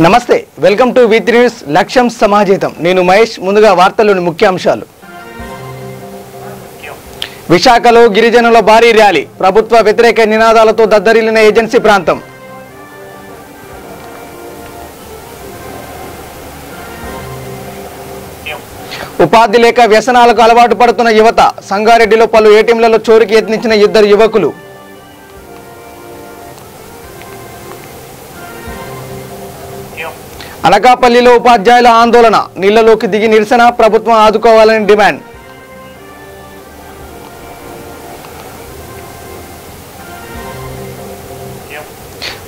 నమస్తే welcome to V3 news లక్ష్యం సమాజేతం నేను మహేష్ ముందుగా వార్తల్లోని ముఖ్య అంశాలు విశాఖలో గిరిజనుల భారీ ర్యాలీ ప్రభుత్వ వ్యతిరేక నినాదాలతో దద్దరిల్లిన ఏజెన్సీ ప్రాంతం ఉపాధి లేక వ్యసనాలకు అలవాటు పడుతున్న యువత సంగారెడ్డిలో పలు ఏటీఎంలలో చోరీకి యత్నించిన ఇద్దరు యువకులు అనకాపల్లిలో ఉపాధ్యాయుల ఆందోళన నీళ్లలోకి దిగి నిరసన ప్రభుత్వం ఆదుకోవాలని డిమాండ్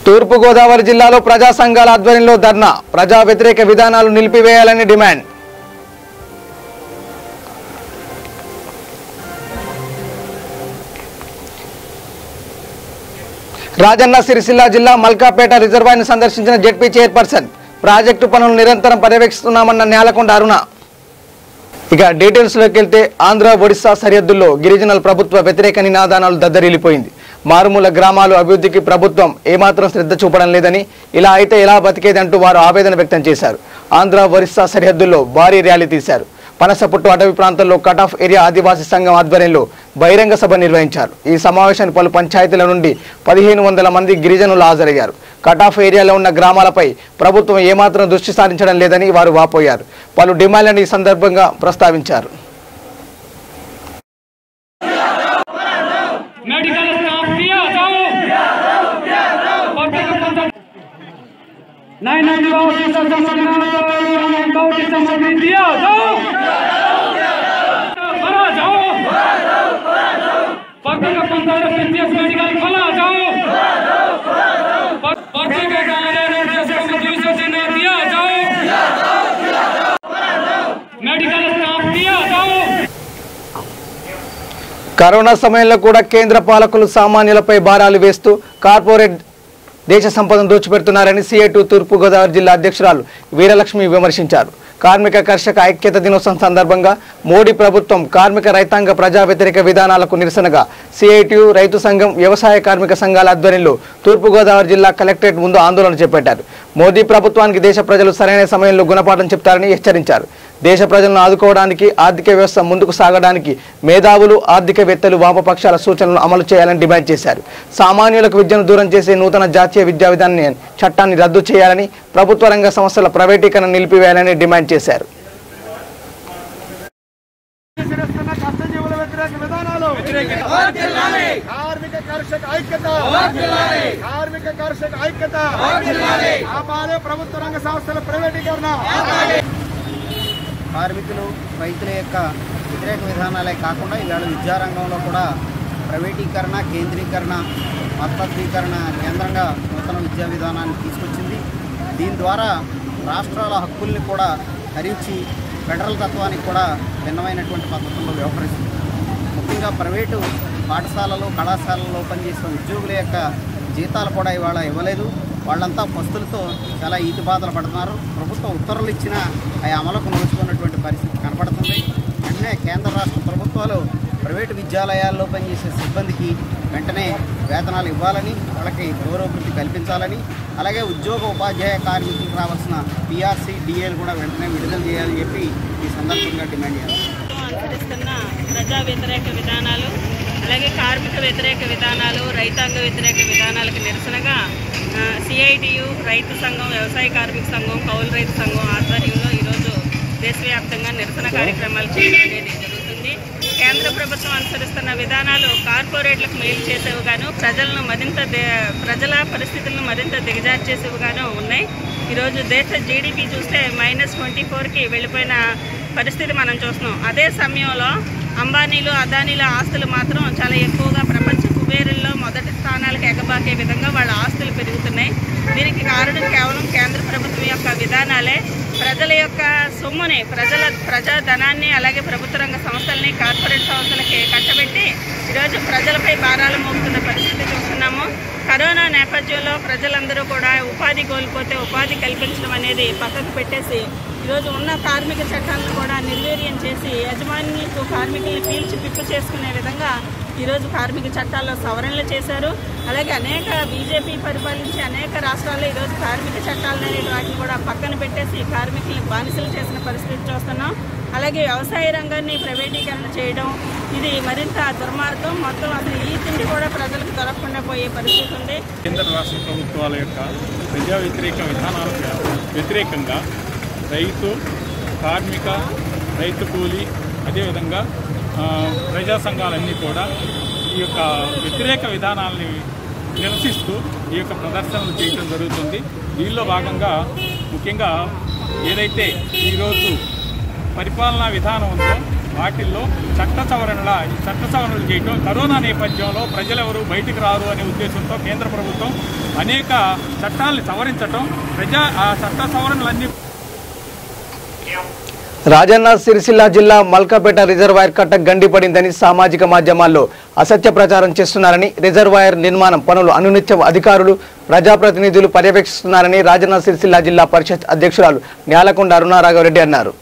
తూర్పు గోదావరి జిల్లాలో ప్రజా సంఘాల ఆధ్వర్యంలో ధర్నా ప్రజా వ్యతిరేక విధానాలు నిలిపివేయాలని డిమాండ్ రాజన్న సిరిసిల్ల జిల్లా మల్కాపేట రిజర్వాయర్ను సందర్శించిన జెడ్పీ చైర్పర్సన్ ప్రాజెక్టు పనులు నిరంతరం పర్యవేక్షిస్తున్నామన్న నేలకొండ అరుణ ఇక డీటెయిల్స్లోకి వెళ్తే ఆంధ్ర ఒడిశా సరిహద్దుల్లో గిరిజనుల ప్రభుత్వ వ్యతిరేక నినాదాలు దద్దరిల్లిపోయింది మారుమూల గ్రామాలు అభివృద్ధికి ప్రభుత్వం ఏమాత్రం శ్రద్ధ చూపడం లేదని ఇలా అయితే ఎలా బతికేదంటూ వారు ఆవేదన వ్యక్తం చేశారు ఆంధ్ర ఒడిశా సరిహద్దుల్లో భారీ ర్యాలీ తీశారు పనసపుట్టు అటవీ ప్రాంతంలో కట్ ఆఫ్ ఏరియా ఆదివాసీ సంఘం ఆధ్వర్యంలో బహిరంగ సభ నిర్వహించారు ఈ సమావేశానికి పలు పంచాయతీల నుండి 1500 మంది గిరిజనులు హాజరయ్యారు కట్ ఆఫ్ ఏరియాలో ఉన్న గ్రామాలపై ప్రభుత్వం ఏమాత్రం దృష్టి సారించడం లేదని వారు వాపోయారు పలు డిమాండ్లను ఈ సందర్భంగా ప్రస్తావించారు కరోనా సమయంలో కూడా కేంద్ర పాలకులు సామాన్యులపై భారాలు వేస్తూ కార్పొరేట్ దేశ సంపదను దోచిపెడుతున్నారని CI2 తూర్పు గోదావరి జిల్లా అధ్యక్షురాలు వీరలక్ష్మి విమర్శించారు కార్మిక కర్షక ఐక్యత దినోత్సవం సందర్భంగా మోడీ ప్రభుత్వం కార్మిక రైతాంగ ప్రజా వ్యతిరేక విధానాలకు నిరసనగా CI2 రైతు సంఘం వ్యవసాయ కార్మిక సంఘాల ఆధ్వర్యంలో తూర్పు గోదావరి జిల్లా కలెక్టరేట్ ముందు ఆందోళన చేపట్టారు మోదీ ప్రభుత్వానికి దేశ ప్రజలు సరైన సమయంలో గుణపాఠం చెప్తారని హెచ్చరించారు దేశ ప్రజలను ఆదుకోవడానికి ఆర్థిక వ్యవస్థ ముందుకు సాగడానికి మేధావులు ఆర్థికవేత్తలు వామపక్షాల సూచనలను అమలు చేయాలని డిమాండ్ చేశారు సామాన్యులకు విద్యను దూరం చేసే నూతన జాతీయ విద్యా విధాన చట్టాన్ని రద్దు చేయాలని ప్రభుత్వ రంగ సంస్థల ప్రైవేటీకరణ నిలిపివేయాలని డిమాండ్ చేశారు కార్మికులు రైతుల యొక్క వ్యతిరేక విధానాలే కాకుండా ఇవాళ విద్యారంగంలో కూడా ప్రైవేటీకరణ కేంద్రీకరణ మతత్వీకరణ కేంద్రంగా నూతన విద్యా విధానాన్ని తీసుకొచ్చింది దీని ద్వారా రాష్ట్రాల హక్కుల్ని కూడా హరించి ఫెడరల్ తత్వానికి కూడా భిన్నమైనటువంటి పద్ధతుల్లో వ్యవహరిస్తుంది ముఖ్యంగా ప్రైవేటు పాఠశాలలు కళాశాలల్లో పనిచేసిన ఉద్యోగుల యొక్క జీతాలు కూడా ఇవాళ ఇవ్వలేదు వాళ్ళంతా పస్తులతో చాలా ఈతి బాధలు పడుతున్నారు ప్రభుత్వం ఉత్తర్వులు ఇచ్చినా అవి అమలుకు నోచుకున్నటువంటి పరిస్థితి కనపడుతుంది వెంటనే కేంద్ర రాష్ట్ర ప్రభుత్వాలు ప్రైవేటు విద్యాలయాల్లో పనిచేసే సిబ్బందికి వెంటనే వేతనాలు ఇవ్వాలని వాళ్ళకి గౌరవవృత్తి కల్పించాలని అలాగే ఉద్యోగ ఉపాధ్యాయ కార్మికులకు రావాల్సిన PRC DAలు కూడా వెంటనే విడుదల చేయాలని చెప్పి ఈ సందర్భంగా డిమాండ్ చేయాలి అనుసరిస్తున్న ప్రజా వ్యతిరేక విధానాలు అలాగే కార్మిక వ్యతిరేక విధానాలు రైతాంగ వ్యతిరేక విధానాలకు నిరసనగా CITU రైతు సంఘం వ్యవసాయ కార్మిక సంఘం కౌలు రైతు సంఘం ఆధ్వర్యంలో ఈరోజు దేశవ్యాప్తంగా నిరసన కార్యక్రమాలు చేయడం అనేది జరుగుతుంది కేంద్ర ప్రభుత్వం అనుసరిస్తున్న విధానాలు కార్పొరేట్లకు మేలు చేసేవిగాను ప్రజల పరిస్థితులను మరింత దిగజార్చేసేవిగాను ఉన్నాయి ఈరోజు దేశ GDP చూస్తే -24కి వెళ్ళిపోయిన పరిస్థితి మనం చూస్తున్నాం అదే సమయంలో అంబానీలు అదానీల ఆస్తులు మాత్రం చాలా ఎక్కువగా ప్రపంచ కుబేరుల్లో మొదటి స్థానాలకు ఎగబాకే విధంగా వాళ్ళ ఆస్తులు పెరుగుతున్నాయి దీనికి కారణం కేవలం కేంద్ర ప్రభుత్వం యొక్క విధానాలే ప్రజల యొక్క సొమ్ముని ప్రజాధనాన్ని అలాగే ప్రభుత్వ రంగ సంస్థల్ని కార్పొరేట్ సంస్థలకి కట్టబెట్టి ఈరోజు ప్రజలపై భారాలు మోపుతున్న పరిస్థితి చూస్తున్నాము కరోనా నేపథ్యంలో ప్రజలందరూ కూడా ఉపాధి కోల్పోతే ఉపాధి కల్పించడం అనేది పక్కకు పెట్టేసి ఈరోజు ఉన్న కార్మిక చట్టాలను కూడా నిర్వీర్యం చేసి యజమానికి కార్మికుల్ని పీల్చి పిప్పు చేసుకునే విధంగా ఈరోజు కార్మిక చట్టాల్లో సవరణలు చేశారు. అలాగే అనేక బీజేపీ పరిపాలించే అనేక రాష్ట్రాల్లో ఈరోజు కార్మిక చట్టాలు అనేవి వాటిని కూడా పక్కన పెట్టేసి కార్మికుల్ని బానిసలు చేసిన పరిస్థితి చూస్తున్నాం. అలాగే వ్యవసాయ రంగాన్ని ప్రైవేటీకరణ చేయడం ఇది మరింత దుర్మార్గం. మొత్తం అసలు ఈ తిండి కూడా ప్రజలకు దొరకకుండా పోయే పరిస్థితి ఉంది. కేంద్ర రాష్ట్ర ప్రభుత్వాల యొక్క ప్రజా వ్యతిరేక విధానాలకు వ్యతిరేకంగా రైతు, కార్మిక, రైతు కూలీ, అదేవిధంగా ప్రజా సంఘాలన్నీ కూడా ఈ యొక్క వ్యతిరేక విధానాలని నిరసిస్తూ ఈ యొక్క ప్రదర్శనలు చేయడం జరుగుతుంది. దీనిలో భాగంగా ముఖ్యంగా ఏదైతే ఈరోజు పరిపాలనా విధానం ఉందో వాటిల్లో చట్ట సవరణలు చేయడం, కరోనా నేపథ్యంలో ప్రజలెవరూ బయటికి రారు అనే ఉద్దేశంతో కేంద్ర ప్రభుత్వం అనేక చట్టాలను సవరించడం, ఆ చట్ట సవరణలన్నీ రాజన్న సిరిసిల్ల జిల్లా మల్కపేట రిజర్వాయర్ కట్ట గండిపడిందని సామాజిక మాధ్యమాల్లో అసత్య ప్రచారం చేస్తున్నారని, రిజర్వాయర్ నిర్మాణం పనులు అనునిత్యం అధికారులు, ప్రజాప్రతినిధులు పర్యవేక్షిస్తున్నారని రాజన్న సిరిసిల్ల జిల్లా పరిషత్ అధ్యక్షురాలు న్యాలకొండ అరుణారాఘవరెడ్డి అన్నారు.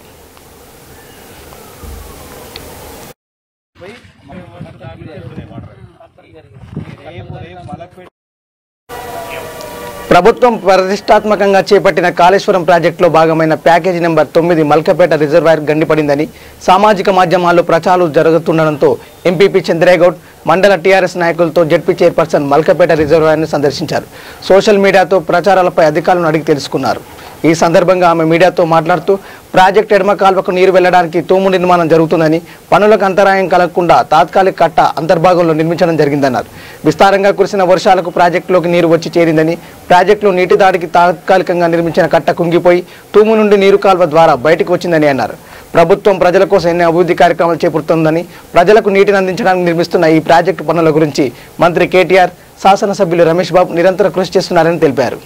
ప్రభుత్వం ప్రతిష్టాత్మకంగా చేపట్టిన కాళేశ్వరం ప్రాజెక్టులో భాగమైన ప్యాకేజీ నెంబర్ 9 మల్కపేట రిజర్వాయర్ గండిపడిందని సామాజిక మాధ్యమాల్లో ప్రచారాలు జరుగుతుండటంతో ఎంపీపీ చంద్రేగౌడ్ మండల టీఆర్ఎస్ నాయకులతో జెడ్పీ చైర్పర్సన్ మల్కపేట రిజర్వాయర్ను సందర్శించారు. సోషల్ మీడియాతో ప్రచారాలపై అధికారులను అడిగి తెలుసుకున్నారు. ఈ సందర్భంగా ఆమె మీడియాతో మాట్లాడుతూ ప్రాజెక్టు ఎడమ కాల్వకు నీరు వెళ్లడానికి తూము నిర్మాణం జరుగుతుందని, పనులకు అంతరాయం కలగకుండా తాత్కాలిక కట్ట అంతర్భాగంలో నిర్మించడం జరిగిందన్నారు. విస్తారంగా కురిసిన వర్షాలకు ప్రాజెక్టులోకి నీరు వచ్చి చేరిందని, ప్రాజెక్టులో నీటి దాడికి తాత్కాలికంగా నిర్మించిన కట్ట కుంగిపోయి తూము నుండి నీరు కాల్వ ద్వారా బయటకు వచ్చిందని అన్నారు. ప్రభుత్వం ప్రజల కోసం ఎన్నో అభివృద్ధి కార్యక్రమాలు చేపడుతుందని, ప్రజలకు నీటిని అందించడానికి నిర్మిస్తున్న ఈ ప్రాజెక్టు పనుల గురించి మంత్రి కేటీఆర్, శాసనసభ్యులు రమేష్ బాబు నిరంతర కృషి చేస్తున్నారని తెలిపారు.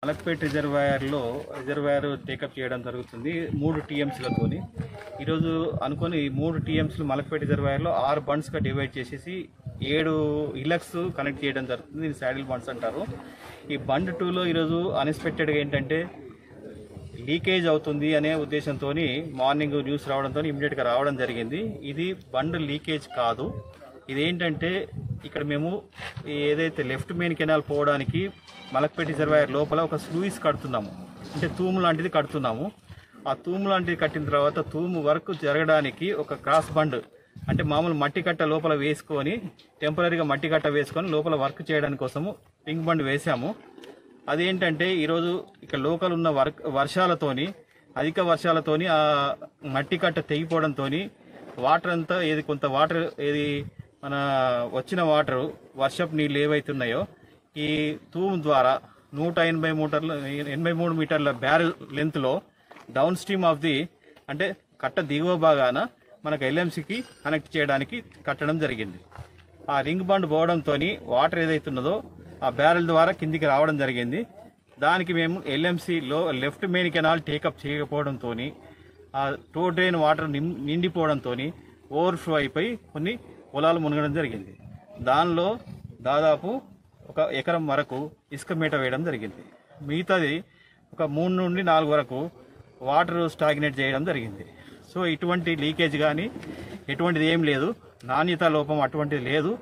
మలక్పేట రిజర్వాయర్ టేకప్ చేయడం జరుగుతుంది 3 TMCలతోని. ఈరోజు అనుకొని 3 TMCలు మలక్పేట రిజర్వాయర్లో 6 బండ్స్గా డివైడ్ చేసేసి 7 ఇలక్స్ కనెక్ట్ చేయడం జరుగుతుంది. దీన్ని శాడిల్ బండ్స్ అంటారు. ఈ బండ్ 2లో ఈరోజు అన్ఎక్స్పెక్టెడ్గా ఏంటంటే లీకేజ్ అవుతుంది అనే ఉద్దేశంతో మార్నింగ్ న్యూస్ రావడంతో ఇమీడియట్గా రావడం జరిగింది. ఇది బండ్ లీకేజ్ కాదు. ఇదేంటంటే ఇక్కడ మేము ఏదైతే లెఫ్ట్ మెయిన్ కెనాల్ పోవడానికి మలక్పేట రిజర్వాయర్ లోపల ఒక స్లూయిస్ కడుతున్నాము, అంటే తూము లాంటిది కడుతున్నాము. ఆ తూము లాంటిది కట్టిన తర్వాత తూము వర్క్ జరగడానికి ఒక క్రాస్ బండ్, అంటే మామూలు మట్టి కట్ట లోపల వేసుకొని టెంపరీగా మట్టి కట్ట వేసుకొని లోపల వర్క్ చేయడానికి కోసము రింగ్ బండ్ వేసాము. అదేంటంటే ఈరోజు ఇక్కడ లోకల్ ఉన్న అధిక వర్షాలతోని ఆ మట్టి కట్ట తెగిపోవడంతో వాటర్ అంతా కొంత వాటర్ మన వచ్చిన వాటరు వర్షపు నీళ్ళు ఏవైతున్నాయో ఈ తూము ద్వారా 183 మీటర్ల బ్యారెల్ లెంత్లో డౌన్ స్ట్రీమ్ ఆఫ్ అంటే కట్ట దిగువ భాగాన మనకు LMCకి కనెక్ట్ చేయడానికి కట్టడం జరిగింది. ఆ రింగ్ బండ్ పోవడంతో వాటర్ ఏదైతున్నదో ఆ బ్యారెల్ ద్వారా కిందికి రావడం జరిగింది. దానికి మేము LMCలో లెఫ్ట్ మెయిన్ కెనాల్ టేకప్ చేయకపోవడంతో ఆ టో డ్రైన్ వాటర్ నిండిపోవడంతో ఓవర్ఫ్లో అయిపోయి కొన్ని పొలాలు మునగడం జరిగింది. దానిలో దాదాపు 1 ఎకరం వరకు ఇసుక మేట వేయడం జరిగింది. మిగతాది ఒక 3 నుండి 4 వరకు వాటర్ స్టాగ్నేట్ చేయడం జరిగింది. సో ఇటువంటి లీకేజ్ కానీ ఎటువంటిది ఏం లేదు, నాణ్యత లోపం అటువంటిది లేదు.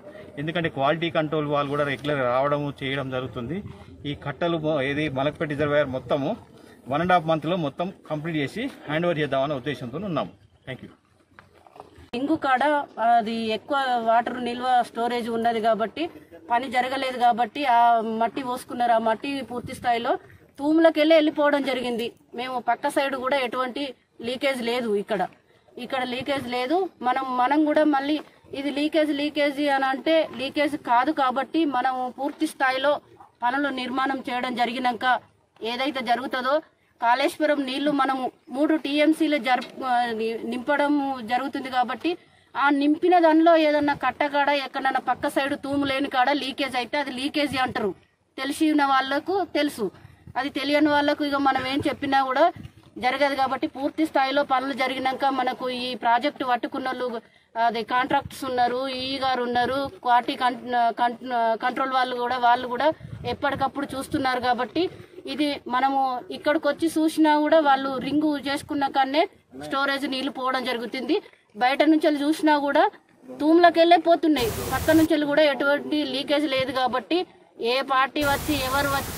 ఎందుకంటే క్వాలిటీ కంట్రోల్ వాళ్ళు కూడా రెగ్యులర్గా రావడము చేయడం జరుగుతుంది. ఈ కట్టలు మలక్పేట రిజర్వాయర్ మొత్తము 1.5 monthలో మొత్తం కంప్లీట్ చేసి హ్యాండ్ ఓవర్ చేద్దామనే ఉద్దేశంతో ఉన్నాము. Thank you. ఇంగు కాడ అది ఎక్కువ వాటర్ నిల్వ స్టోరేజ్ ఉన్నది కాబట్టి పని జరగలేదు కాబట్టి ఆ మట్టి పోసుకున్నారు. ఆ మట్టి పూర్తి స్థాయిలో తూములకి వెళ్ళిపోవడం జరిగింది. మేము పక్క సైడ్ కూడా ఎటువంటి లీకేజ్ లేదు. ఇక్కడ లీకేజ్ లేదు. మనం కూడా మళ్ళీ ఇది లీకేజీ అని అంటే లీకేజ్ కాదు కాబట్టి మనం పూర్తి స్థాయిలో పనులు నిర్మాణం చేయడం జరిగినాక ఏదైతే జరుగుతుందో కాళేశ్వరం నీళ్లు మనము 3 TMCలు నింపడం జరుగుతుంది కాబట్టి ఆ నింపిన దానిలో ఏదన్నా కట్టకాడ ఎక్కడన్నా పక్క సైడ్ తూము లేని కాడ లీకేజ్ అయితే అది లీకేజీ అంటారు. తెలిసిన వాళ్ళకు తెలుసు, అది తెలియని వాళ్ళకు ఇక మనం ఏం చెప్పినా కూడా జరగదు. కాబట్టి పూర్తి స్థాయిలో పనులు జరిగినాక మనకు ఈ ప్రాజెక్టు పట్టుకున్న అదే కాంట్రాక్టర్స్ ఉన్నారు, ఈఈ గారు ఉన్నారు, క్వాలిటీ కంట్రోల్ వాళ్ళు కూడా ఎప్పటికప్పుడు చూస్తున్నారు. కాబట్టి ఇది మనము ఇక్కడికి వచ్చి చూసినా కూడా వాళ్ళు రింగు చేసుకున్న కన్నే స్టోరేజ్ నీళ్లు పోవడం జరుగుతుంది. బయట నుంచి చూసినా కూడా తూములకెళ్ళే పోతున్నాయి. పక్క నుంచి కూడా ఎటువంటి లీకేజ్ లేదు కాబట్టి ఏ పార్టీ వచ్చి ఎవరు వచ్చి.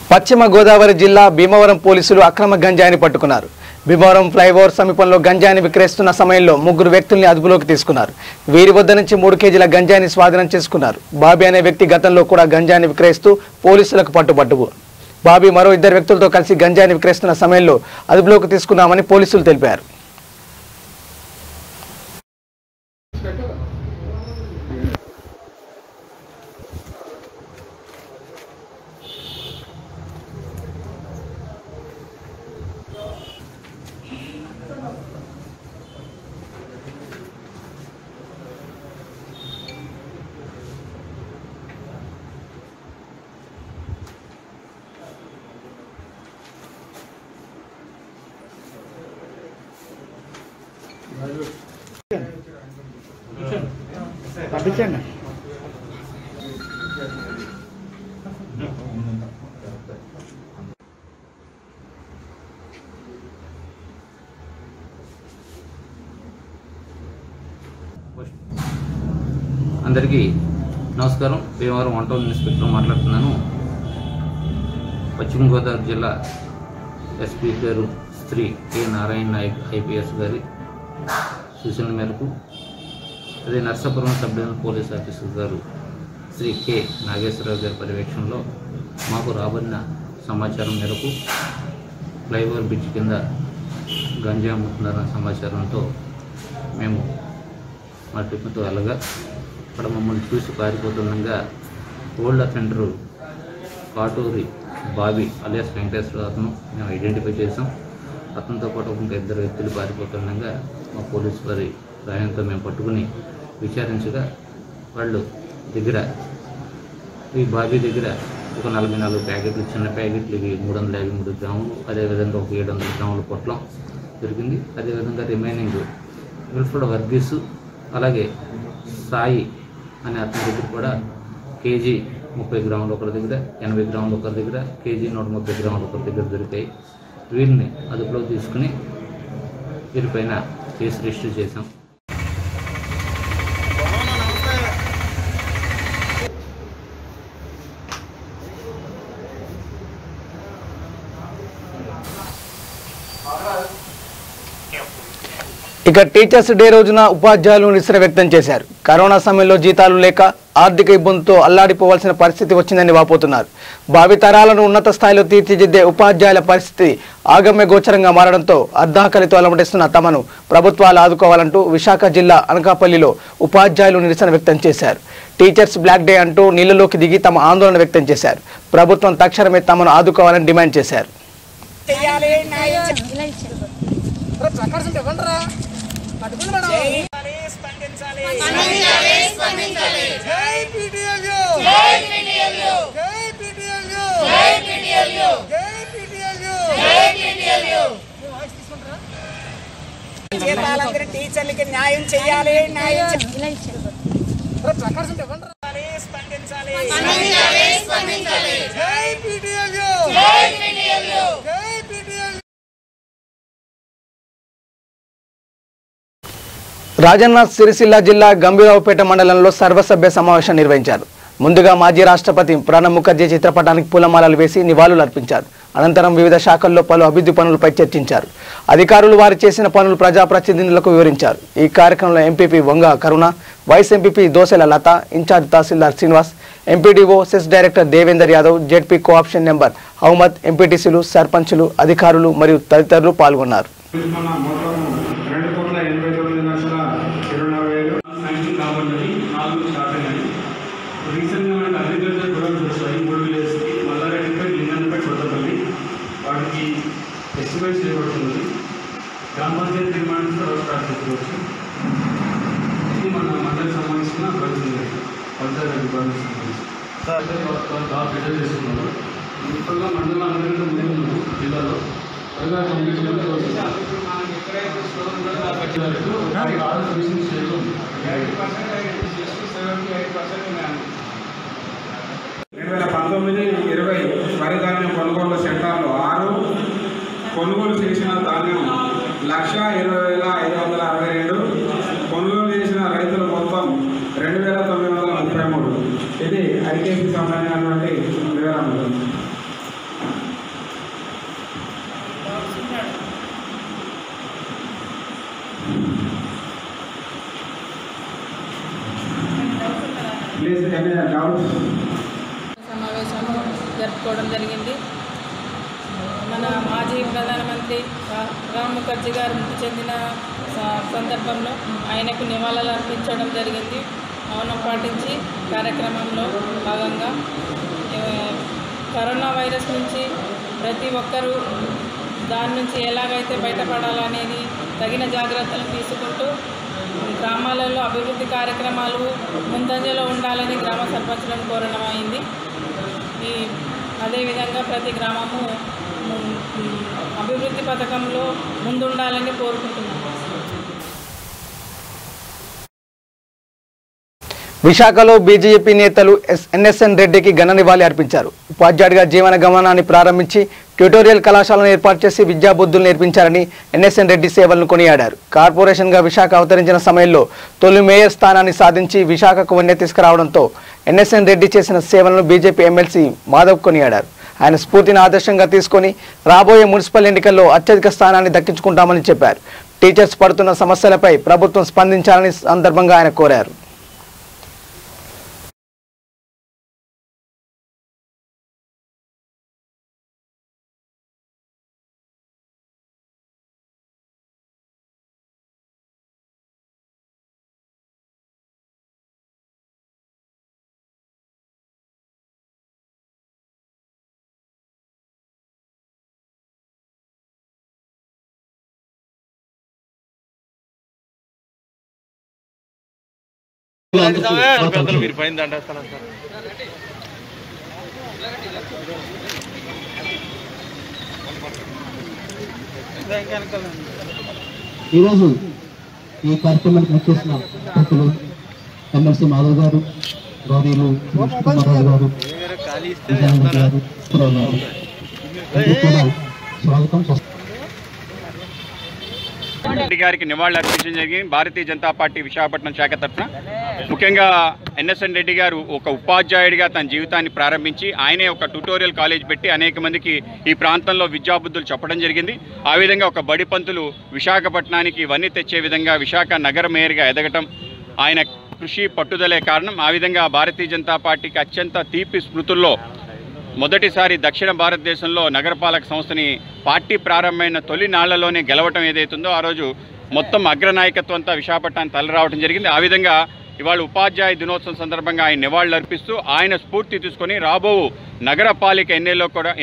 పశ్చిమ గోదావరి జిల్లా భీమవరం పోలీసులు అక్రమ గంజాయిని పట్టుకున్నారు. భీమవరం ఫ్లైఓవర్ సమీపంలో గంజాయిని విక్రయిస్తున్న సమయంలో 3 వ్యక్తుల్ని అదుపులోకి తీసుకున్నారు. వీరి వద్ద నుంచి 3 కేజీల గంజాయిని స్వాధీనం చేసుకున్నారు. బాబీ అనే వ్యక్తి గతంలో కూడా గంజాయిని విక్రయిస్తూ పోలీసులకు పట్టుబడ్డారు. బాబీ మరో 2 వ్యక్తులతో కలిసి గంజాయిని విక్రయిస్తున్న సమయంలో అదుపులోకి తీసుకున్నామని పోలీసులు తెలిపారు. పంపించండి. అందరికీ నమస్కారం. భీమవరం 1 టౌన్ ఇన్స్పెక్టర్ మాట్లాడుతున్నాను. పశ్చిమ గోదావరి జిల్లా ఎస్పీ గారు శ్రీ కె నారాయణ నాయక్ ఐపీఎస్ గారి సూచనల మేరకు, అదే Narsapuram sub divisional police officer గారు శ్రీ కె నాగేశ్వరరావు గారి పర్యవేక్షణలో మాకు రాబడిన సమాచారం మేరకు ఫ్లైఓవర్ బ్రిడ్జ్ కింద గంజా అమ్ముతున్నారన్న సమాచారంతో మేము మా ట్రిప్తో వెళ్ళగా అక్కడ మమ్మల్ని చూసి పారిపోతుండగా old offender Katuri Bobby alias Venkateswara అతను మేము ఐడెంటిఫై చేసాం. అతనితో పాటు ఇంకా 2 వ్యక్తులు పారిపోతుండగా మా పోలీసు వారి సహాయంతో మేము పట్టుకుని విచారించగా వాళ్ళు దగ్గర ఈ బాబీ దగ్గర ఒక 44 ప్యాకెట్లు, చిన్న ప్యాకెట్లు, ఇవి 353 గ్రాములు, అదేవిధంగా ఒక 700 గ్రాముల పొట్లం దొరికింది. అదేవిధంగా రిమైనింగ్ విల్ఫ్రెడ్ వర్గీస్ అలాగే సాయి అనే అతని దగ్గర కూడా కేజీ 30 గ్రాములు ఒకరి దగ్గర, 80 గ్రాములు ఒకరి దగ్గర, కేజీ 130 గ్రాములు ఒకరి దగ్గర దొరికాయి. వీరిని అదుపులో తీసుకుని వీరిపైన కేసు రిజిస్టర్ చేశాం. ఇక టీచర్స్ డే రోజున ఉపాధ్యాయులు నిరసన వ్యక్తం చేశారు. కరోనా సమయంలో జీతాలు లేక ఆర్థిక ఇబ్బందితో అల్లాడిపోవాల్సిన పరిస్థితి వచ్చిందని వాపోతున్నారు. భావితరాలను ఉన్నత స్థాయిలో తీర్చిదిద్దే ఉపాధ్యాయుల పరిస్థితి ఆగమ్య గోచరంగా మారడంతో అర్ధాకలితో అలమటిస్తున్న తమను ప్రభుత్వాలు ఆదుకోవాలంటూ విశాఖ జిల్లా అనకాపల్లిలో ఉపాధ్యాయులు నిరసన వ్యక్తం చేశారు. టీచర్స్ బ్లాక్ డే అంటూ నీళ్లలోకి దిగి తమ ఆందోళన వ్యక్తం చేశారు. ప్రభుత్వం తక్షణమే తమను ఆదుకోవాలని డిమాండ్ చేశారు. జీతాలందరూ టీచర్లకి న్యాయం చేయాలి. రాజన్న సిరిసిల్ల జిల్లా గంభీరావుపేట మండలంలో సర్వసభ్య సమావేశం నిర్వహించారు. ముందుగా మాజీ రాష్ట్రపతి ప్రణబ్ ముఖర్జీ చిత్రపటానికి పూలమాలలు వేసి నివాళులు అర్పించారు. అనంతరం వివిధ శాఖల్లో పలు అభివృద్ధి పనులపై చర్చించారు. అధికారులు వారు చేసిన పనులు ప్రజాప్రతినిధులకు వివరించారు. ఈ కార్యక్రమంలో MPP Vanga Karuna, vice MPP Dosela Latha, in charge tahsildar Srinivas, MPDO cess director Devender Yadav, ZP co option number Ahmed, ఎంపీటీసీలు, సర్పంచులు, అధికారులు మరియు తదితరులు పాల్గొన్నారు. ఎస్టిమేట్ చేయబడుతుంది. గ్రామ పంచాయతీ నిర్మాణంతో స్టార్ట్ చేసుకోవచ్చు. ఇది మన మండలికి సంబంధించిన పంచాయతీ డిపార్ట్మెంట్ సంబంధించి చేస్తున్నారు. ముఖ్యంగా మండలం అందరికంటే ముందు జిల్లాలో త్వరగా కంప్లీట్ ఎక్కడైతే స్టోర్ ఉందో 6 ఫినిషింగ్ స్టేజ్లో ఉంది. 80% 78% ఉన్నాయి. 2019-20 1,20,562, కొనుగోలు చేసిన రైతులు మొత్తం 2,933. ఇది ఐకేపీ సంబంధించినటువంటి వివరాలు. సమావేశం జరుపుకోవడం జరిగింది. మన మాజీ ప్రధానమంత్రి ప్రణబ్ ముఖర్జీ గారు మృతి చెందిన సందర్భంలో ఆయనకు నివాళులు అర్పించడం జరిగింది. మౌనం పాటించి కార్యక్రమంలో భాగంగా కరోనా వైరస్ నుంచి ప్రతి ఒక్కరూ దాని నుంచి ఎలాగైతే బయటపడాలనేది తగిన జాగ్రత్తలు తీసుకుంటూ గ్రామాలలో అభివృద్ధి కార్యక్రమాలు ముందంజలో ఉండాలని గ్రామ సర్పంచులను కోరడం అయింది. అదేవిధంగా ప్రతి గ్రామము అభివృద్ధి పథకంలో ముందుండాలని కోరుకుంటున్నాను. విశాఖలో బీజేపీ నేతలు ఎన్ఎస్ఎన్ రెడ్డికి ఘన నివాళి అర్పించారు. ఉపాధ్యాయుడిగా జీవన గమనాన్ని ప్రారంభించి ట్యూటోరియల్ కళాశాలను ఏర్పాటు చేసి విద్యాబుద్ధులు నేర్పించారని ఎన్ఎస్ఎన్ రెడ్డి సేవలను కొనియాడారు. కార్పొరేషన్గా విశాఖ అవతరించిన సమయంలో తొలి మేయర్ స్థానాన్ని సాధించి విశాఖకు వన్నె తీసుకురావడంతో ఎన్ఎస్ఎన్ రెడ్డి చేసిన సేవలను బీజేపీ ఎమ్మెల్సీ మాధవ్ కొనియాడారు. ఆయన స్ఫూర్తిని ఆదర్శంగా తీసుకొని రాబోయే మున్సిపల్ ఎన్నికల్లో అత్యధిక స్థానాన్ని దక్కించుకుంటామని చెప్పారు. టీచర్స్ పడుతున్న సమస్యలపై ప్రభుత్వం స్పందించాలని సందర్భంగా ఆయన కోరారు. ఈరోజు ఈ కార్యక్రమానికి వచ్చేసిన అతిథులు ఎమ్మెల్సీ మాధవ్ గారు, గౌరీలు గారు, స్వాగతం. రెడ్డి గారికి నివాళులు అర్పించడం జరిగింది భారతీయ జనతా పార్టీ విశాఖపట్నం శాఖ తరఫున. ముఖ్యంగా ఎన్ఎస్ఎన్ రెడ్డి గారు ఒక ఉపాధ్యాయుడిగా తన జీవితాన్ని ప్రారంభించి ఆయనే ఒక ట్యూటోరియల్ కాలేజ్ పెట్టి అనేక మందికి ఈ ప్రాంతంలో విద్యాబుద్ధులు చెప్పడం జరిగింది. ఆ విధంగా ఒక బడి పంతులు విశాఖపట్నానికి వన్నీ తెచ్చే విధంగా విశాఖ నగర మేయర్గా ఎదగటం ఆయన కృషి పట్టుదలే కారణం. ఆ విధంగా భారతీయ జనతా పార్టీకి అత్యంత తీపి స్మృతుల్లో మొదటిసారి దక్షిణ భారతదేశంలో నగరపాలక సంస్థని పార్టీ ప్రారంభమైన తొలి నాళ్లలోనే గెలవటం ఏదైతుందో ఆ రోజు మొత్తం అగ్రనాయకత్వం అంతా విశాఖపట్నానికి తలరావడం జరిగింది. ఆ విధంగా ఇవాళ ఉపాధ్యాయ దినోత్సవం సందర్భంగా ఆయన నివాళులు అర్పిస్తూ ఆయన స్ఫూర్తి తీసుకొని రాబో నగరపాలిక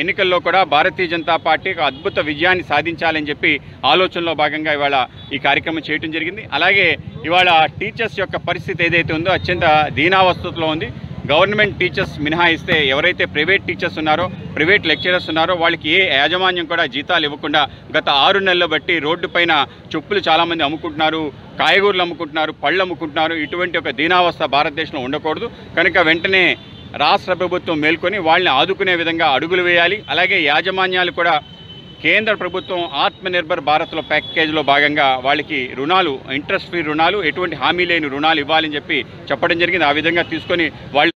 ఎన్నికల్లో కూడా భారతీయ జనతా పార్టీ ఒక అద్భుత విజయాన్ని సాధించాలని చెప్పి ఆలోచనలో భాగంగా ఇవాళ ఈ కార్యక్రమం చేయడం జరిగింది. అలాగే ఇవాళ టీచర్స్ యొక్క పరిస్థితి ఏదైతే ఉందో అత్యంత దీనావస్థలో ఉంది. గవర్నమెంట్ టీచర్స్ మినహాయిస్తే ఎవరైతే ప్రైవేట్ టీచర్స్ ఉన్నారో, ప్రైవేట్ లెక్చరర్స్ ఉన్నారో వాళ్ళకి ఏ యాజమాన్యం కూడా జీతాలు ఇవ్వకుండా గత 6 నెలలు బట్టి రోడ్డు పైన చెప్పులు చాలామంది అమ్ముకుంటున్నారు, కాయగూరలు అమ్ముకుంటున్నారు, పళ్ళు అమ్ముకుంటున్నారు. ఇటువంటి ఒక దీనావస్థ భారతదేశంలో ఉండకూడదు. కనుక వెంటనే రాష్ట్ర ప్రభుత్వం మేల్కొని వాళ్ళని ఆదుకునే విధంగా అడుగులు వేయాలి. అలాగే యాజమాన్యాలు కూడా కేంద్ర ప్రభుత్వం ఆత్మనిర్భర్ భారత్లో ప్యాకేజ్లో భాగంగా వాళ్ళకి రుణాలు, ఇంట్రెస్ట్ ఫ్రీ రుణాలు, ఎటువంటి హామీ లేని రుణాలు ఇవ్వాలని చెప్పి చెప్పడం జరిగింది. ఆ విధంగా తీసుకొని వాళ్ళు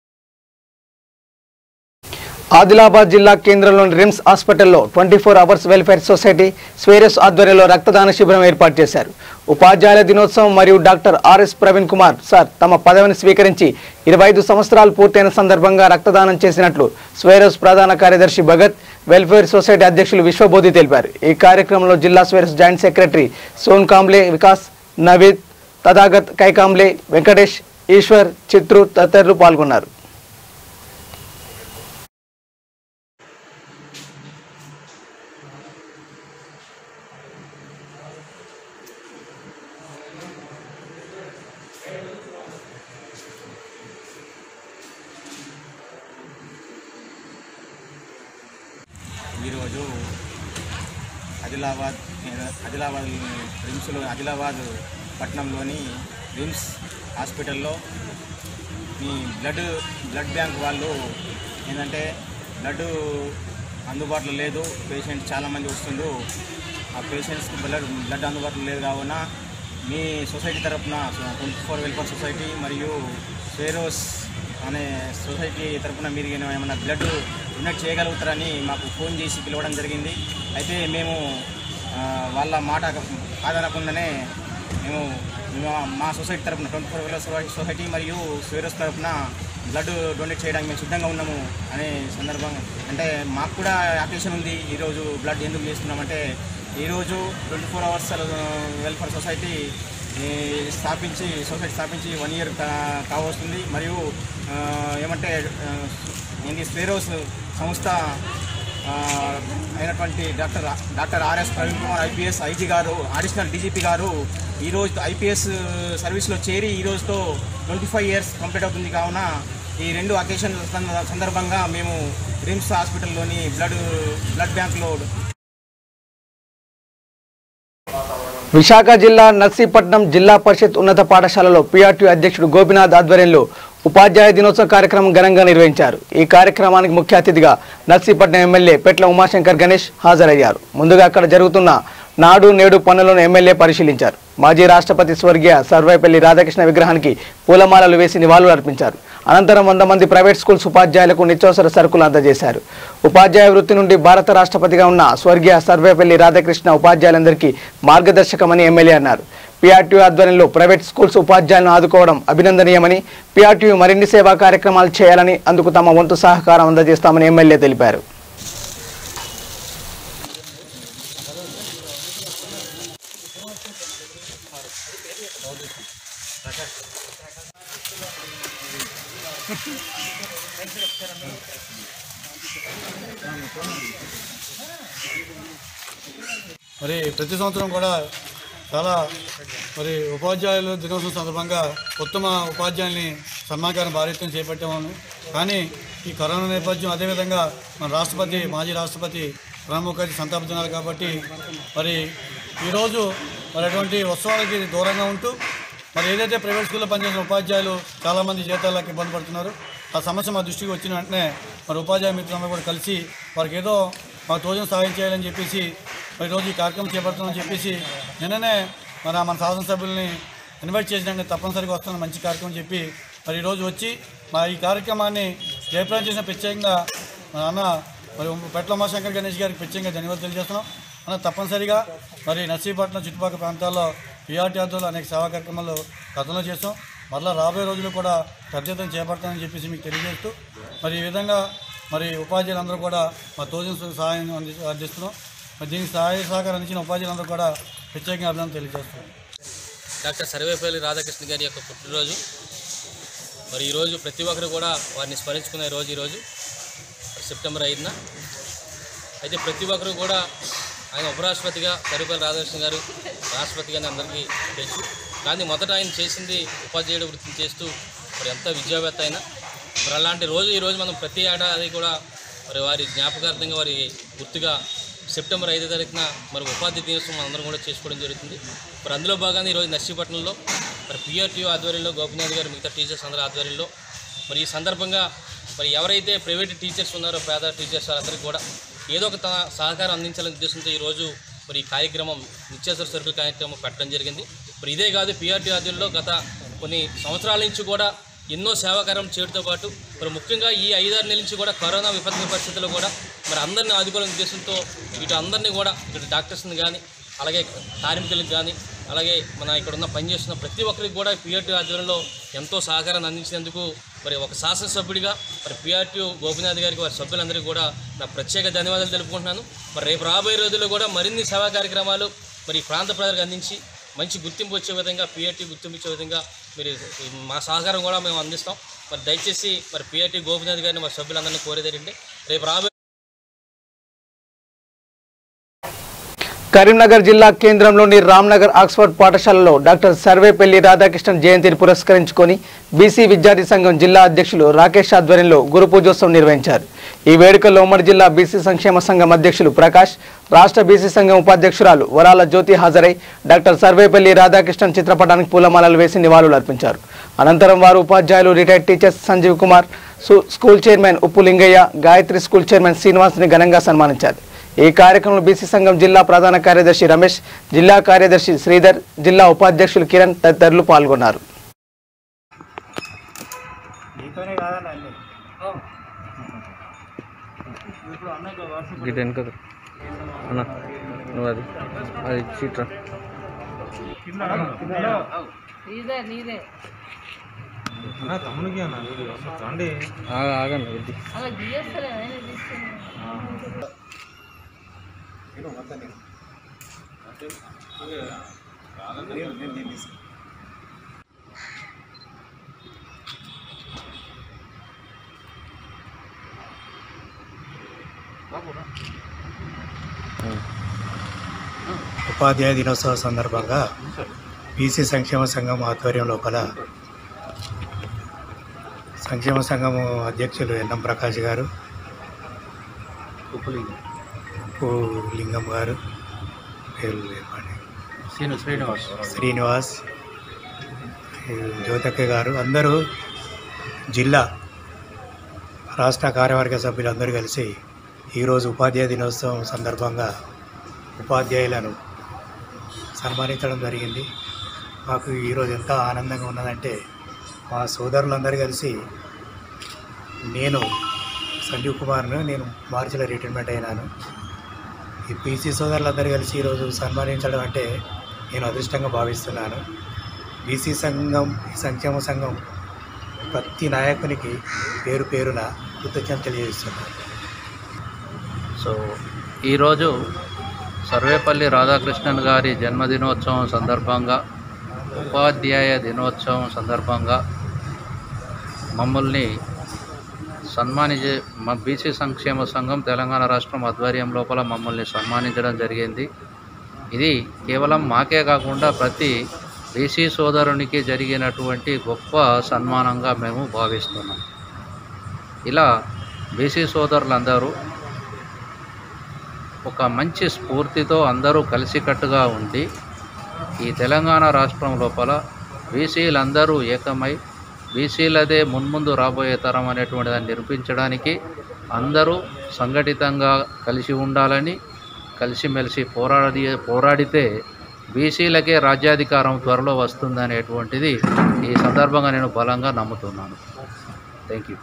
ఆదిలాబాద్ జిల్లా కేంద్రంలోని రిమ్స్ హాస్పిటల్లో 24 అవర్స్ వెల్ఫేర్ సొసైటీ స్వేరస్ ఆధ్వర్యంలో రక్తదాన శిబిరం ఏర్పాటు చేశారు. ఉపాధ్యాయుల దినోత్సవం మరియు doctor RS Praveen Kumar sir తమ పదవిని స్వీకరించి 25 సంవత్సరాలు పూర్తయిన సందర్భంగా రక్తదానం చేసినట్లు స్వేరస్ ప్రధాన కార్యదర్శి భగత్, వెల్ఫేర్ సొసైటీ అధ్యక్షులు విశ్వబోధి తెలిపారు. ఈ కార్యక్రమంలో జిల్లా స్వేరస్ జాయింట్ సెక్రటరీ సోన్ కాంబ్లే, వికాస్, నవీద్, తథాగత్, కైకాంబ్లే, వెంకటేష్, ఈశ్వర్, చిత్రు తదితరులు పాల్గొన్నారు. ఈరోజు ఆదిలాబాద్ ఆదిలాబాద్ పట్టణంలోని రిమ్స్ హాస్పిటల్లో మీ బ్లడ్ బ్యాంక్ వాళ్ళు ఏంటంటే బ్లడ్ అందుబాటులో లేదు, పేషెంట్ చాలామంది వస్తుండ్రు, ఆ పేషెంట్స్కి బ్లడ్ అందుబాటులో లేదు కావున మీ సొసైటీ తరఫున 24 వెల్ఫేర్ సొసైటీ మరియు స్వేరోస్ అనే సొసైటీ తరఫున మీరు ఏమైనా బ్లడ్ డొనేట్ చేయగలుగుతారని మాకు ఫోన్ చేసి పిలవడం జరిగింది. అయితే మేము వాళ్ళ మాట కాదనకుండానే మేము మా సొసైటీ తరఫున 24 వెల్ఫేర్ సొసైటీ మరియు స్వేరోస్ తరఫున బ్లడ్ డొనేట్ చేయడానికి మేము సిద్ధంగా ఉన్నాము అనే సందర్భంగా అంటే మాకు కూడా అప్లికేషన్ ఉంది. ఈరోజు బ్లడ్ ఎందుకు చేస్తున్నామంటే ఈరోజు 24 అవర్స్ వెల్ఫేర్ సొసైటీ స్థాపించి 1 ఇయర్ కావస్తుంది. మరియు ఏమంటే స్వేరోస్ సంస్థ అయినటువంటి doctor RS Praveen Kumar IPS IG గారు, అడిషనల్ డీజీపీ గారు ఈరోజు ఐపీఎస్ సర్వీస్లో చేరి ఈరోజుతో 25 ఇయర్స్ కంప్లీట్ అవుతుంది. కావున ఈ 2 అకేషన్ సందర్భంగా మేము రిమ్స్ హాస్పిటల్లోని బ్లడ్ బ్యాంక్లో విశాఖ జిల్లా నర్సీపట్నం జిల్లా పరిషత్ ఉన్నత పాఠశాలలో పీఆర్టీ అధ్యక్షుడు గోపినాథ్ ఆధ్వర్యంలో ఉపాధ్యాయ దినోత్సవ కార్యక్రమం ఘనంగా నిర్వహించారు. ఈ కార్యక్రమానికి ముఖ్య అతిథిగా నర్సీపట్నం ఎమ్మెల్యే పెట్ల ఉమాశంకర్ గణేష్ హాజరయ్యారు. ముందుగా అక్కడ జరుగుతున్న నాడు నేడు పనులను ఎమ్మెల్యే పరిశీలించారు. మాజీ రాష్ట్రపతి స్వర్గీయ సర్వేపల్లి రాధాకృష్ణ విగ్రహానికి పూలమాలలు వేసి నివాళులు అర్పించారు. అనంతరం 100 మంది ప్రైవేట్ స్కూల్స్ ఉపాధ్యాయులకు నిత్యావసర సరుకులు అందజేశారు. ఉపాధ్యాయ వృత్తి నుండి భారత రాష్ట్రపతిగా ఉన్న స్వర్గీయ సర్వేపల్లి రాధాకృష్ణ ఉపాధ్యాయులందరికీ మార్గదర్శకమని ఎమ్మెల్యే అన్నారు. పీఆర్టీ ఆధ్వర్యంలో ప్రైవేట్ స్కూల్స్ ఉపాధ్యాయులను ఆదుకోవడం అభినందనీయమని, పీఆర్టీ మరిన్ని సేవా కార్యక్రమాలు చేయాలని, అందుకు తమ వంతు సహకారం అందజేస్తామని ఎమ్మెల్యే తెలిపారు. మరి ప్రతి సంవత్సరం కూడా చాలా ఉపాధ్యాయుల దినోత్సవం సందర్భంగా ఉత్తమ ఉపాధ్యాయుల్ని సన్మానించడానికి భారీత్యం చేపట్టాము. కానీ ఈ కరోనా నేపథ్యం, అదేవిధంగా మన మాజీ రాష్ట్రపతి ప్రణబ్ ముఖర్జీ సంతాప దినాలు కాబట్టి ఈరోజు అటువంటి ఉత్సవాలకి దూరంగా ఉంటూ ఏదైతే ప్రైవేట్ స్కూల్లో పనిచేసిన ఉపాధ్యాయులు చాలామంది జీతాలకు ఇబ్బంది పడుతున్నారు. ఆ సమస్య మా దృష్టికి వచ్చిన వెంటనే ఉపాధ్యాయ మిత్రులందరూ కూడా కలిసి వారికి ఏదో మాకు తోచిన సహాయం చేయాలని చెప్పేసి ఈరోజు ఈ కార్యక్రమం చేపడుతున్నామని చెప్పేసి నిన్ననే మన శాసనసభ్యుల్ని ఇన్వైట్ చేసినాక తప్పనిసరిగా వస్తున్న మంచి కార్యక్రమం చెప్పి ఈరోజు వచ్చి ఈ కార్యక్రమాన్ని జయప్రదం చేసిన ప్రత్యేకంగా అన్న పెట్ల ఉమాశంకర్ గణేష్ గారికి ప్రత్యేకంగా ధన్యవాదాలు తెలియజేస్తున్నాం. అన్న తప్పనిసరిగా నర్సీపట్నం చుట్టుపక్కల ప్రాంతాల్లో పీఆర్టీ ఆధ్వర్యంలో అనేక సేవా కార్యక్రమాలు గతంలో చేస్తాం. మరలా రాబోయే రోజుల్లో కూడా పెద్ద ఎత్తున చేపడతానని చెప్పేసి మీకు తెలియజేస్తూ ఈ విధంగా ఉపాధ్యాయులందరూ కూడా మా తోచిన సహాయం అందిస్తున్నాం. దీనికి సహాయ సహకారం అందించిన ఉపాధ్యాయులందరూ కూడా ప్రత్యేకంగా అభినందన తెలియజేస్తున్నాం. డాక్టర్ సర్వేపల్లి రాధాకృష్ణ గారి యొక్క పుట్టినరోజు. ఈరోజు ప్రతి ఒక్కరు కూడా వారిని స్మరించుకునే రోజు ఈరోజు సెప్టెంబర్ 5న. అయితే ప్రతి ఒక్కరు కూడా ఆయన ఉపరాష్ట్రపతిగా సర్వేపల్లి రాధాకృష్ణ గారు రాష్ట్రపతిగానే అందరికీ తెలుసు. కానీ మొదట ఆయన చేసింది ఉపాధ్యాయుడు వృత్తిని చేస్తూ ఎంత విద్యావేత్త అయినా అలాంటి రోజు ఈరోజు మనం ప్రతి ఏడాది కూడా వారి జ్ఞాపకార్థంగా వారి గుర్తుగా సెప్టెంబర్ 5వ తారీఖున ఉపాధ్యాయ దినోత్సవం అందరం కూడా చేసుకోవడం జరుగుతుంది. అందులో భాగంగా ఈరోజు నర్సీపట్నంలో పీఆర్టీ ఆధ్వర్యంలో గోపినాథ్ గారు మిగతా టీచర్స్ అందరి ఆధ్వర్యంలో ఈ సందర్భంగా ఎవరైతే ప్రైవేట్ టీచర్స్ ఉన్నారో పేద టీచర్స్ వాళ్ళందరికీ కూడా ఏదో ఒక సహకారం అందించాలనే ఉద్దేశంతో ఈరోజు ఈ కార్యక్రమం నిత్యావసర సరుకుల కార్యక్రమం పెట్టడం జరిగింది. ఇదే కాదు పీఆర్టీ ఆధ్వర్యంలో గత కొన్ని సంవత్సరాల నుంచి కూడా ఎన్నో సేవాకారం చేయడంతో పాటు ముఖ్యంగా ఈ 5-6 నెలల నుంచి కూడా కరోనా విపత్కర పరిస్థితుల్లో కూడా అందరినీ ఆదుకోవాలనే ఉద్దేశంతో ఇటు అందరినీ కూడా ఇటు డాక్టర్స్ని కానీ అలాగే కార్మికులకు కానీ అలాగే ఇక్కడ ఉన్న పనిచేస్తున్న ప్రతి ఒక్కరికి కూడా పీఆర్టీ ఆధ్వర్యంలో ఎంతో సహకారాన్ని అందించినందుకు ఒక శాసనసభ్యుడిగా పీఆర్టీ గోపినాథ్ గారికి వారి సభ్యులందరికీ కూడా నా ప్రత్యేక ధన్యవాదాలు తెలుపుకుంటున్నాను. రేపు రాబోయే రోజుల్లో కూడా మరిన్ని సేవా కార్యక్రమాలు ప్రాంత ప్రజలకు అందించి మంచి గుర్తింపు వచ్చే విధంగా పీఆర్టీ గుర్తింపు ఇచ్చే విధంగా మా సహకారం కూడా మేము అందిస్తాం. దయచేసి పీఆర్టీ గోపినాథ్ గారిని మా సభ్యులందరినీ కోరేది ఏంటంటే రేపు రాబోయే కరీంనగర్ జిల్లా కేంద్రంలోని రామ్నగర్ ఆక్స్ఫర్డ్ పాఠశాలలో డాక్టర్ సర్వేపల్లి రాధాకృష్ణన్ జయంతిని పురస్కరించుకొని బీసీ విద్యార్థి సంఘం జిల్లా అధ్యక్షులు రాకేష్ ఆధ్వర్యంలో గురు పూజోత్సవం నిర్వహించారు. ఈ వేడుకల్లో ఉమ్మడి జిల్లా బీసీ సంక్షేమ సంఘం అధ్యక్షులు ప్రకాష్, రాష్ట్ర బీసీ సంఘం ఉపాధ్యక్షురాలు వరాల జ్యోతి హాజరై డాక్టర్ సర్వేపల్లి రాధాకృష్ణన్ చిత్రపటానికి పూలమాలలు వేసి నివాళులు అర్పించారు. అనంతరం వారు ఉపాధ్యాయులు, retired teachers Sanjeev Kumar, school chairman Uppu Lingaiah, Gayatri school chairman శ్రీనివాస్ని ఘనంగా సన్మానించారు. ఈ కార్యక్రమంలో బీసీ సంఘం జిల్లా ప్రధాన కార్యదర్శి రమేష్, జిల్లా కార్యదర్శి శ్రీధర్, జిల్లా ఉపాధ్యక్షులు కిరణ్ తదితరులు పాల్గొన్నారు. తమ్ముడికి రండి ఆగండి ఉపాధ్యాయ దినోత్సవ సందర్భంగా బీసీ సంక్షేమ సంఘం ఆధ్వర్యం లోపల సంక్షేమ సంఘము అధ్యక్షులు ఎన్ఎం ప్రకాష్ గారు, లింగం గారు, శ్రీనివాస్, జ్యోతక్క గారు, అందరూ జిల్లా రాష్ట్ర కార్యవర్గ సభ్యులందరూ కలిసి ఈరోజు ఉపాధ్యాయ దినోత్సవం సందర్భంగా ఉపాధ్యాయులను సన్మానించడం జరిగింది. మాకు ఈరోజు ఎంత ఆనందంగా ఉన్నదంటే మా సోదరులందరూ కలిసి, నేను సంజీవ్ కుమార్ను, నేను మార్చిలో రిటైర్మెంట్ అయినాను. ఈ పీసీ సోదరులందరూ కలిసి ఈరోజు సన్మానించడం అంటే నేను అదృష్టంగా భావిస్తున్నాను. బీసీ సంఘం, సంక్షేమ సంఘం ప్రతి నాయకునికి పేరు పేరున కృతజ్ఞతలు తెలియజేస్తున్నాను. సో ఈరోజు సర్వేపల్లి రాధాకృష్ణన్ గారి జన్మదినోత్సవం సందర్భంగా, ఉపాధ్యాయ దినోత్సవం సందర్భంగా మమ్మల్ని బీసీ సంక్షేమ సంఘం తెలంగాణ రాష్ట్రం ఆధ్వర్యం లోపల మమ్మల్ని సన్మానించడం జరిగింది. ఇది కేవలం మాకే కాకుండా ప్రతి బీసీ సోదరునికి జరిగినటువంటి గొప్ప సన్మానంగా మేము భావిస్తున్నాం. ఇలా బీసీ సోదరులందరూ ఒక మంచి స్ఫూర్తితో అందరూ కలిసికట్టుగా ఉండి ఈ తెలంగాణ రాష్ట్రం లోపల బీసీలందరూ ఏకమై బీసీలదే మున్ముందు రాబోయే తరం అనేటువంటి దాన్ని నిరూపించడానికి అందరూ సంఘటితంగా కలిసి ఉండాలని, కలిసిమెలిసి పోరాడితే బీసీలకే రాజ్యాధికారం త్వరలో వస్తుందనేటువంటిది ఈ సందర్భంగా నేను బలంగా నమ్ముతున్నాను. Thank you.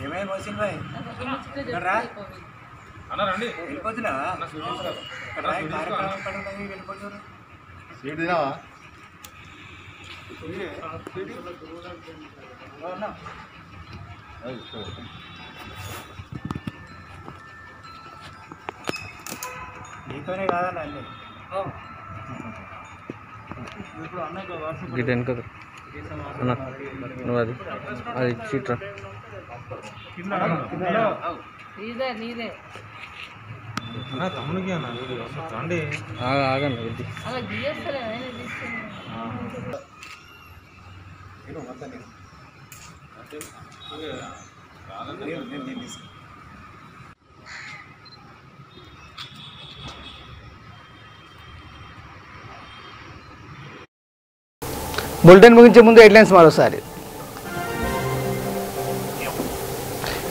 ఏమైనా మోసిన్ భాయ్ రా అన్న రండి, వెళ్ళిపోతున్నా వెళ్ళిపోతున్నా సీట్ తినావా? నీతోనే కాదన్న అన్నీ ఇప్పుడు అన్న నువ్వు అది సీట్ రా తమ్ముడికి రండి ఆగండి బులెటిన్ ముగించే ముందు హెడ్లైన్స్ మరోసారి.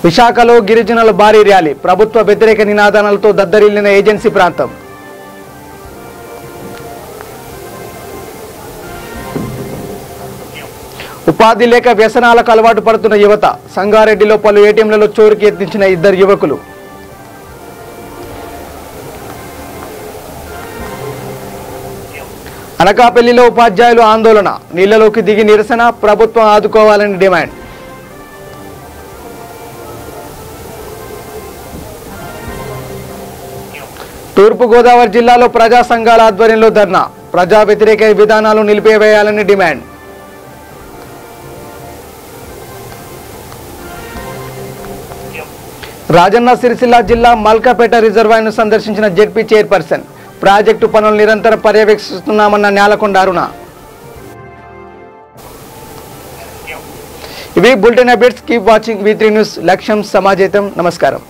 విశాఖలో గిరిజనుల భారీ ర్యాలీ, ప్రభుత్వ వ్యతిరేక నినాదాలతో దద్దరిల్లిన ఏజెన్సీ ప్రాంతం. ఉపాధి లేక వ్యసనాలకు అలవాటు పడుతున్న యువత, సంగారెడ్డిలో పలు ఏటీఎంలలో చోరుకి యత్నించిన 2 యువకులు. అనకాపల్లిలో ఉపాధ్యాయులు ఆందోళన, నీళ్లలోకి దిగి నిరసన, ప్రభుత్వం ఆదుకోవాలని డిమాండ్. తూర్పుగోదావరి జిల్లాలో ప్రజా సంఘాల ఆధ్వర్యంలో ధర్నా, ప్రజా వ్యతిరేక విధానాలు నిలిపివేయాలని డిమాండ్. రాజన్న సిరిసిల్ల జిల్లా మల్కాపేట రిజర్వాయర్ను సందర్శించిన జెడ్పీ చైర్పర్సన్, ప్రాజెక్టు పనులు నిరంతరం పర్యవేక్షిస్తున్నామన్న న్యాలకొండ అరుణ. ఇవి bulletin updates. Keep watching V3 news. లక్ష్యం సమాజేతం. నమస్కారం.